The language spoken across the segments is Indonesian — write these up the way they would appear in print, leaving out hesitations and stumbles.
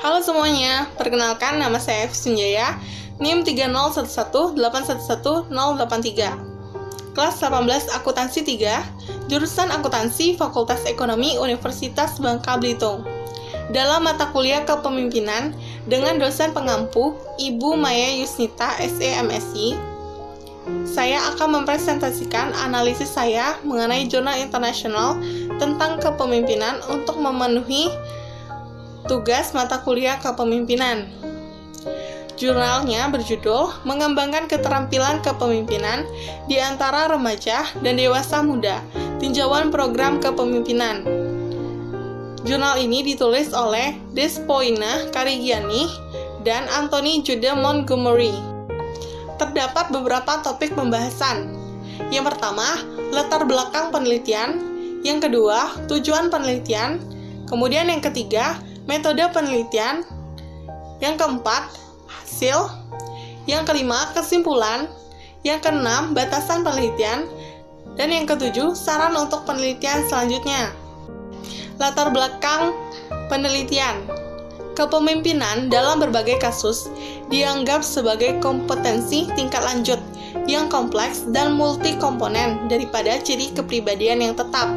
Halo semuanya, perkenalkan nama saya Evi Sunjaya, NIM 30118111083. Kelas 18 Akuntansi 3, jurusan Akuntansi Fakultas Ekonomi Universitas Bangka Belitung. Dalam mata kuliah Kepemimpinan dengan dosen pengampu Ibu Maya Yusnita SE/MSI, saya akan mempresentasikan analisis saya mengenai jurnal internasional tentang kepemimpinan untuk memenuhi tugas mata kuliah kepemimpinan. Jurnalnya berjudul Mengembangkan Keterampilan Kepemimpinan di antara Remaja dan Dewasa Muda, Tinjauan Program Kepemimpinan. Jurnal ini ditulis oleh Despoina Carigiani dan Anthony Jude Montgomery. Terdapat beberapa topik pembahasan. Yang pertama, latar belakang penelitian. Yang kedua, tujuan penelitian. Kemudian yang ketiga, metode penelitian. Yang keempat, hasil. Yang kelima, kesimpulan. Yang keenam, batasan penelitian. Dan yang ketujuh, saran untuk penelitian selanjutnya. Latar belakang penelitian. Kepemimpinan dalam berbagai kasus dianggap sebagai kompetensi tingkat lanjut yang kompleks dan multi-komponen daripada ciri kepribadian yang tetap.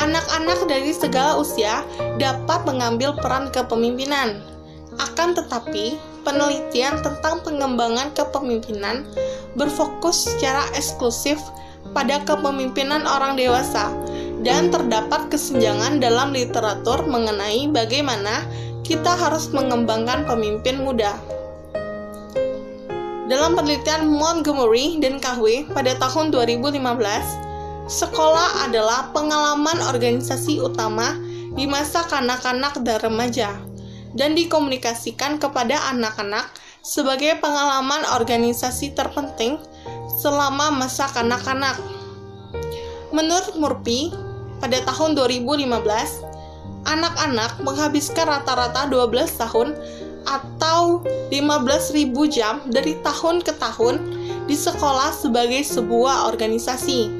Anak-anak dari segala usia dapat mengambil peran kepemimpinan. Akan tetapi, penelitian tentang pengembangan kepemimpinan berfokus secara eksklusif pada kepemimpinan orang dewasa, dan terdapat kesenjangan dalam literatur mengenai bagaimana kita harus mengembangkan pemimpin muda. Dalam penelitian Montgomery dan KW pada tahun 2015, sekolah adalah pengalaman organisasi utama di masa kanak-kanak dan remaja, dan dikomunikasikan kepada anak-anak sebagai pengalaman organisasi terpenting selama masa kanak-kanak. Menurut Murphy, pada tahun 2015, anak-anak menghabiskan rata-rata 12 tahun atau 15.000 jam dari tahun ke tahun di sekolah sebagai sebuah organisasi.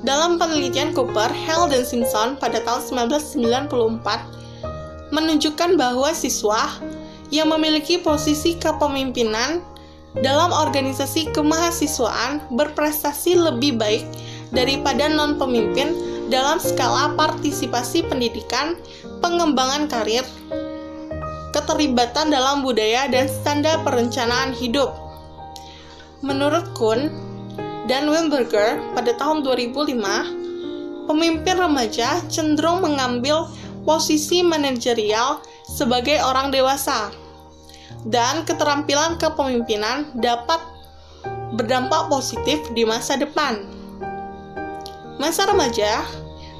Dalam penelitian Cooper, Hale, dan Simpson pada tahun 1994 menunjukkan bahwa siswa yang memiliki posisi kepemimpinan dalam organisasi kemahasiswaan berprestasi lebih baik daripada non-pemimpin dalam skala partisipasi pendidikan, pengembangan karir, keterlibatan dalam budaya, dan standar perencanaan hidup. Menurut Kuhn dan Weinberger pada tahun 2005, pemimpin remaja cenderung mengambil posisi manajerial sebagai orang dewasa, dan keterampilan kepemimpinan dapat berdampak positif di masa depan. Masa remaja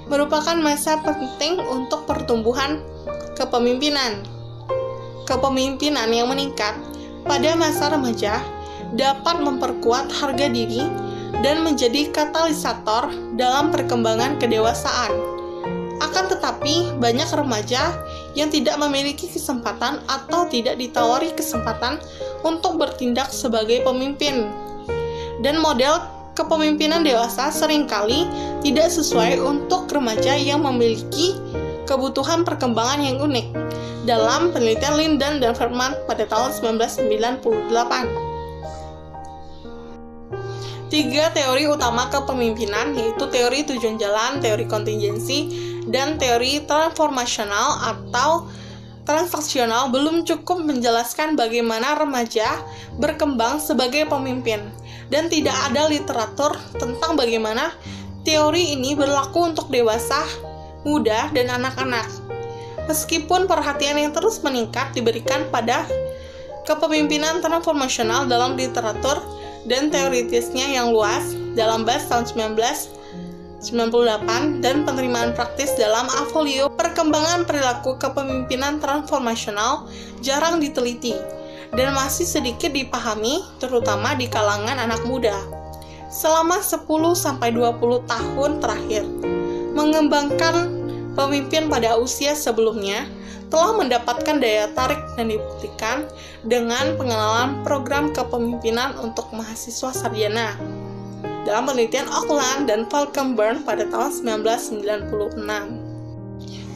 merupakan masa penting untuk pertumbuhan kepemimpinan. Kepemimpinan yang meningkat pada masa remaja dapat memperkuat harga diri dan menjadi katalisator dalam perkembangan kedewasaan. Akan tetapi, banyak remaja yang tidak memiliki kesempatan atau tidak ditawari kesempatan untuk bertindak sebagai pemimpin. Dan model kepemimpinan dewasa seringkali tidak sesuai untuk remaja yang memiliki kebutuhan perkembangan yang unik. Dalam penelitian Linden dan Verman pada tahun 1998. 3 teori utama kepemimpinan, yaitu teori tujuan jalan, teori kontingensi, dan teori transformasional atau transaksional belum cukup menjelaskan bagaimana remaja berkembang sebagai pemimpin, dan tidak ada literatur tentang bagaimana teori ini berlaku untuk dewasa, muda, dan anak-anak. Meskipun perhatian yang terus meningkat diberikan pada kepemimpinan transformasional dalam literatur dan teoritisnya yang luas dalam BAS tahun 1998 dan penerimaan praktis dalam Afolio, perkembangan perilaku kepemimpinan transformasional jarang diteliti dan masih sedikit dipahami, terutama di kalangan anak muda. Selama 10-20 tahun terakhir, mengembangkan pemimpin pada usia sebelumnya telah mendapatkan daya tarik dan dibuktikan dengan pengenalan program kepemimpinan untuk mahasiswa sarjana dalam penelitian Auckland dan Falkenburn pada tahun 1996.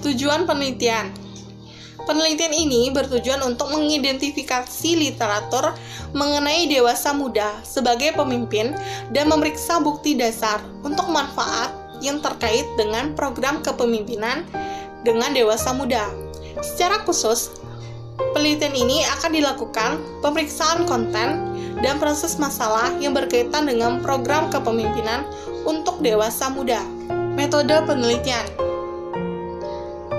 Tujuan penelitian. Penelitian ini bertujuan untuk mengidentifikasi literatur mengenai dewasa muda sebagai pemimpin dan memeriksa bukti dasar untuk manfaat yang terkait dengan program kepemimpinan dengan dewasa muda. Secara khusus, penelitian ini akan dilakukan pemeriksaan konten dan proses masalah yang berkaitan dengan program kepemimpinan untuk dewasa muda. Metode penelitian.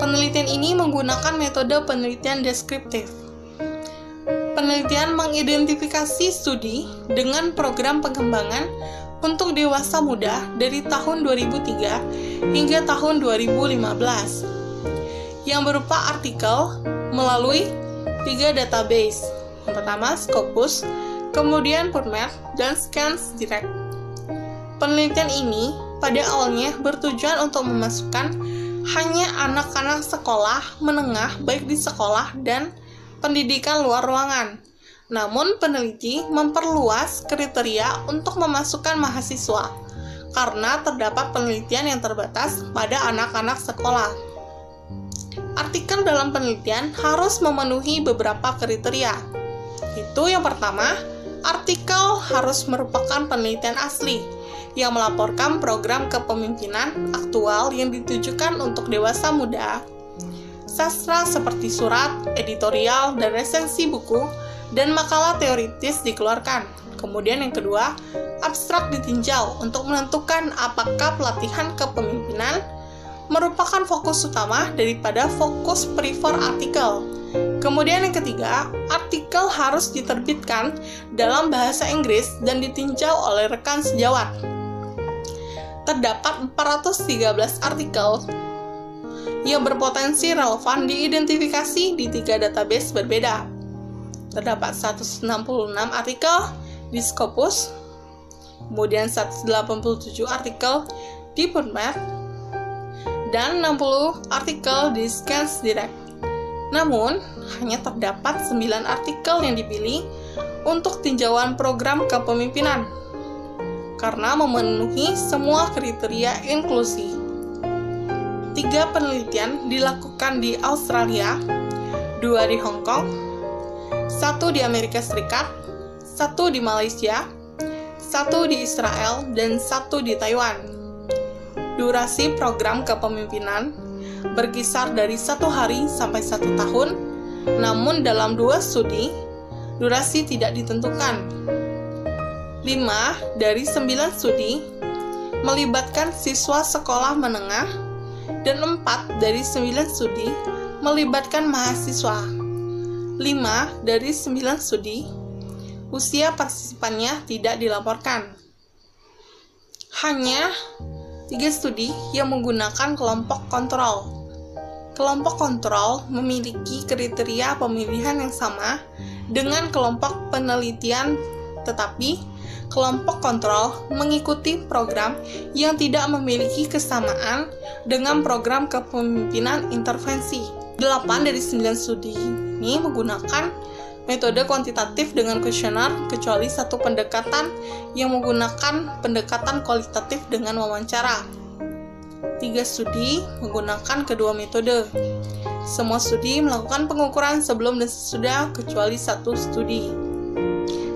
Penelitian ini menggunakan metode penelitian deskriptif. Penelitian mengidentifikasi studi dengan program pengembangan untuk dewasa muda dari tahun 2003 hingga tahun 2015 yang berupa artikel melalui 3 database. Yang pertama Scopus, kemudian PubMed, dan ScienceDirect. Penelitian ini pada awalnya bertujuan untuk memasukkan hanya anak-anak sekolah menengah baik di sekolah dan pendidikan luar ruangan. Namun peneliti memperluas kriteria untuk memasukkan mahasiswa karena terdapat penelitian yang terbatas pada anak-anak sekolah. Artikel dalam penelitian harus memenuhi beberapa kriteria. Itu yang pertama, artikel harus merupakan penelitian asli yang melaporkan program kepemimpinan aktual yang ditujukan untuk dewasa muda. Sastra seperti surat, editorial, dan resensi buku, dan makalah teoritis dikeluarkan. Kemudian yang kedua, abstrak ditinjau untuk menentukan apakah pelatihan kepemimpinan merupakan fokus utama daripada fokus prefer artikel. Kemudian yang ketiga, artikel harus diterbitkan dalam bahasa Inggris dan ditinjau oleh rekan sejawat. Terdapat 413 artikel yang berpotensi relevan diidentifikasi di 3 database berbeda. Terdapat 166 artikel di Scopus, kemudian 187 artikel di PubMed, dan 60 artikel di ScienceDirect. Namun, hanya terdapat 9 artikel yang dipilih untuk tinjauan program kepemimpinan karena memenuhi semua kriteria inklusi. 3 penelitian dilakukan di Australia, 2 di Hong Kong, 1 di Amerika Serikat, 1 di Malaysia, 1 di Israel, dan 1 di Taiwan. Durasi program kepemimpinan berkisar dari 1 hari sampai 1 tahun, namun dalam 2 studi, durasi tidak ditentukan. 5 dari 9 studi melibatkan siswa sekolah menengah dan 4 dari 9 studi melibatkan mahasiswa. 5 dari 9 studi usia partisipannya tidak dilaporkan. Hanya 3 studi yang menggunakan kelompok kontrol. Kelompok kontrol memiliki kriteria pemilihan yang sama dengan kelompok penelitian, tetapi kelompok kontrol mengikuti program yang tidak memiliki kesamaan dengan program kepemimpinan intervensi. 8 dari 9 studi ini menggunakan metode kuantitatif dengan kuesioner, kecuali 1 pendekatan yang menggunakan pendekatan kualitatif dengan wawancara. 3 studi menggunakan kedua metode. Semua studi melakukan pengukuran sebelum dan sesudah kecuali 1 studi.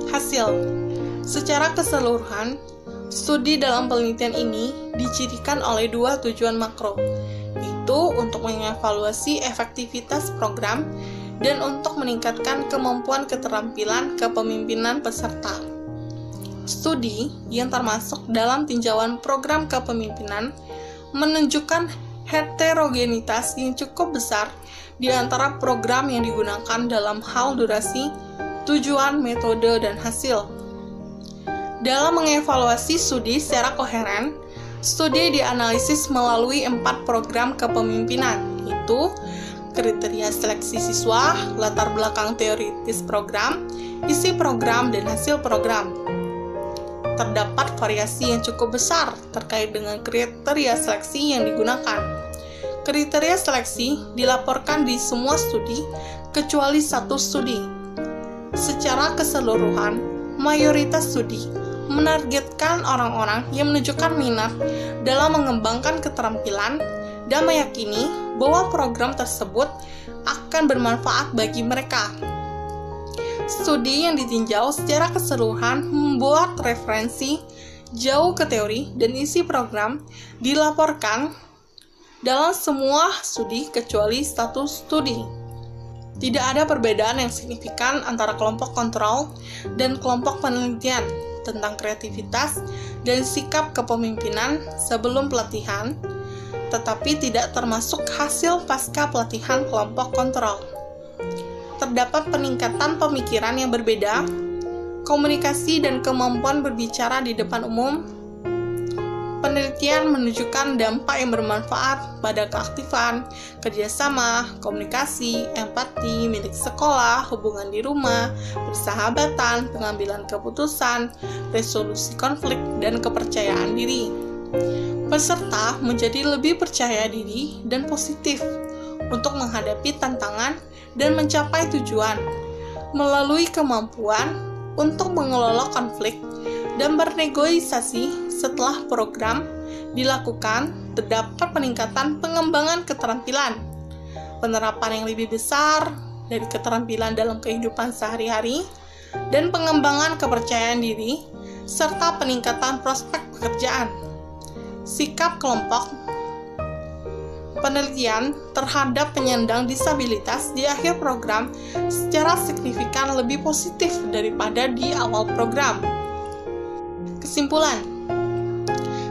Hasil. Secara keseluruhan, studi dalam penelitian ini dicirikan oleh 2 tujuan makro, yaitu untuk mengevaluasi efektivitas program dan untuk meningkatkan kemampuan keterampilan kepemimpinan peserta. Studi yang termasuk dalam tinjauan program kepemimpinan menunjukkan heterogenitas yang cukup besar di antara program yang digunakan dalam hal durasi, tujuan, metode, dan hasil. Dalam mengevaluasi studi secara koheren, studi dianalisis melalui 4 program kepemimpinan, yaitu kriteria seleksi siswa, latar belakang teoritis program, isi program, dan hasil program. Terdapat variasi yang cukup besar terkait dengan kriteria seleksi yang digunakan. Kriteria seleksi dilaporkan di semua studi kecuali 1 studi. Secara keseluruhan, mayoritas studi menargetkan orang-orang yang menunjukkan minat dalam mengembangkan keterampilan dan meyakini bahwa program tersebut akan bermanfaat bagi mereka. Studi yang ditinjau secara keseluruhan membuat referensi jauh ke teori dan isi program dilaporkan dalam semua studi kecuali status studi. Tidak ada perbedaan yang signifikan antara kelompok kontrol dan kelompok penelitian tentang kreativitas dan sikap kepemimpinan sebelum pelatihan, tetapi tidak termasuk hasil pasca pelatihan kelompok kontrol. Terdapat peningkatan pemikiran yang berbeda, komunikasi dan kemampuan berbicara di depan umum. Penelitian menunjukkan dampak yang bermanfaat pada keaktifan, kerjasama, komunikasi, empati, milik sekolah, hubungan di rumah, persahabatan, pengambilan keputusan, resolusi konflik, dan kepercayaan diri. Peserta menjadi lebih percaya diri dan positif untuk menghadapi tantangan dan mencapai tujuan melalui kemampuan untuk mengelola konflik dan bernegosiasi. Setelah program dilakukan, terdapat peningkatan pengembangan keterampilan, penerapan yang lebih besar dari keterampilan dalam kehidupan sehari-hari, dan pengembangan kepercayaan diri, serta peningkatan prospek pekerjaan. Sikap kelompok penelitian terhadap penyandang disabilitas di akhir program secara signifikan lebih positif daripada di awal program. Kesimpulan,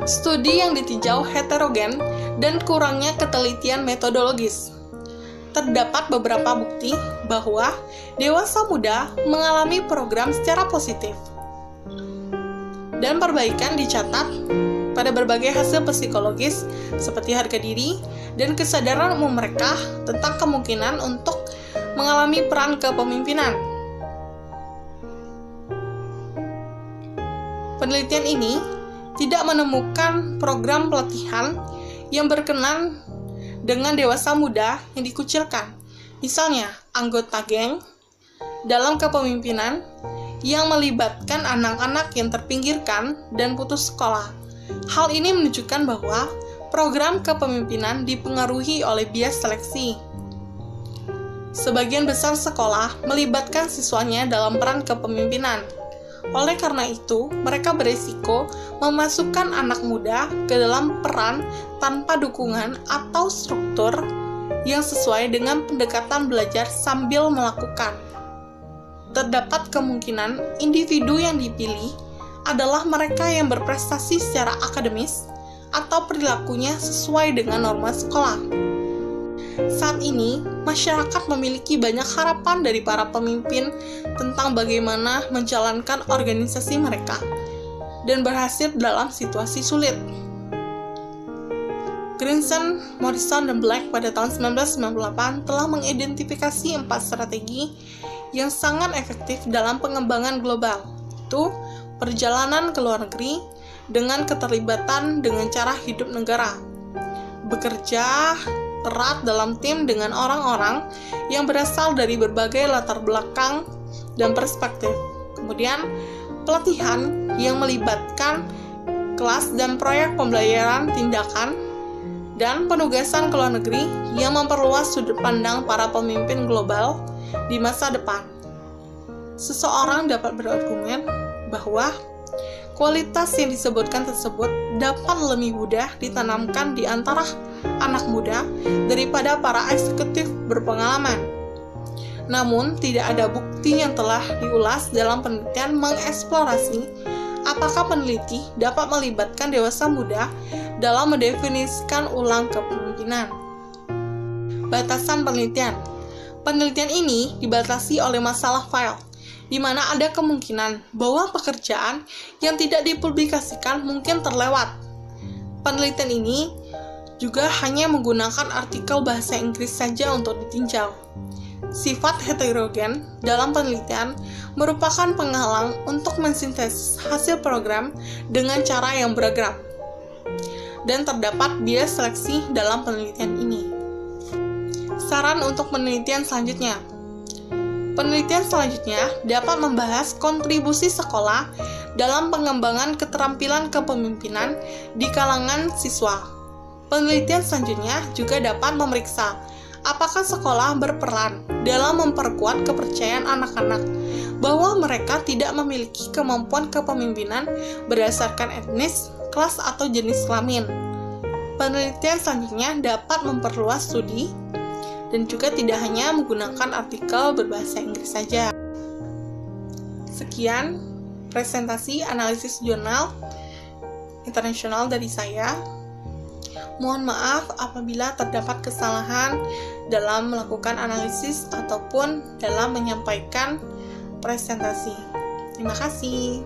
studi yang ditinjau heterogen dan kurangnya ketelitian metodologis. Terdapat beberapa bukti bahwa dewasa muda mengalami program secara positif, dan perbaikan dicatat pada berbagai hasil psikologis seperti harga diri dan kesadaran umum mereka tentang kemungkinan untuk mengalami peran kepemimpinan. Penelitian ini tidak menemukan program pelatihan yang berkenan dengan dewasa muda yang dikucilkan, misalnya anggota geng dalam kepemimpinan yang melibatkan anak-anak yang terpinggirkan dan putus sekolah. Hal ini menunjukkan bahwa program kepemimpinan dipengaruhi oleh bias seleksi. Sebagian besar sekolah melibatkan siswanya dalam peran kepemimpinan. Oleh karena itu, mereka berisiko memasukkan anak muda ke dalam peran tanpa dukungan atau struktur yang sesuai dengan pendekatan belajar sambil melakukan. Terdapat kemungkinan individu yang dipilih adalah mereka yang berprestasi secara akademis atau perilakunya sesuai dengan norma sekolah. Saat ini, masyarakat memiliki banyak harapan dari para pemimpin tentang bagaimana menjalankan organisasi mereka dan berhasil dalam situasi sulit. Grierson, Morrison, dan Black pada tahun 1998 telah mengidentifikasi 4 strategi yang sangat efektif dalam pengembangan global, yaitu perjalanan ke luar negeri dengan keterlibatan dengan cara hidup negara, bekerja erat dalam tim dengan orang-orang yang berasal dari berbagai latar belakang dan perspektif, kemudian pelatihan yang melibatkan kelas dan proyek pembelajaran tindakan, dan penugasan ke luar negeri yang memperluas sudut pandang para pemimpin global di masa depan. Seseorang dapat berargumen bahwa kualitas yang disebutkan tersebut dapat lebih mudah ditanamkan di antara anak muda daripada para eksekutif berpengalaman. Namun, tidak ada bukti yang telah diulas dalam penelitian mengeksplorasi apakah peneliti dapat melibatkan dewasa muda dalam mendefinisikan ulang kepemimpinan. Batasan penelitian. Penelitian ini dibatasi oleh masalah file, di mana ada kemungkinan bahwa pekerjaan yang tidak dipublikasikan mungkin terlewat. Penelitian ini juga hanya menggunakan artikel bahasa Inggris saja untuk ditinjau. Sifat heterogen dalam penelitian merupakan penghalang untuk mensintesis hasil program dengan cara yang beragam, dan terdapat bias seleksi dalam penelitian ini. Saran untuk penelitian selanjutnya. Penelitian selanjutnya dapat membahas kontribusi sekolah dalam pengembangan keterampilan kepemimpinan di kalangan siswa. Penelitian selanjutnya juga dapat memeriksa apakah sekolah berperan dalam memperkuat kepercayaan anak-anak bahwa mereka tidak memiliki kemampuan kepemimpinan berdasarkan etnis, kelas, atau jenis kelamin? Penelitian selanjutnya dapat memperluas studi dan juga tidak hanya menggunakan artikel berbahasa Inggris saja. Sekian presentasi analisis jurnal internasional dari saya. Mohon maaf apabila terdapat kesalahan dalam melakukan analisis ataupun dalam menyampaikan presentasi. Terima kasih.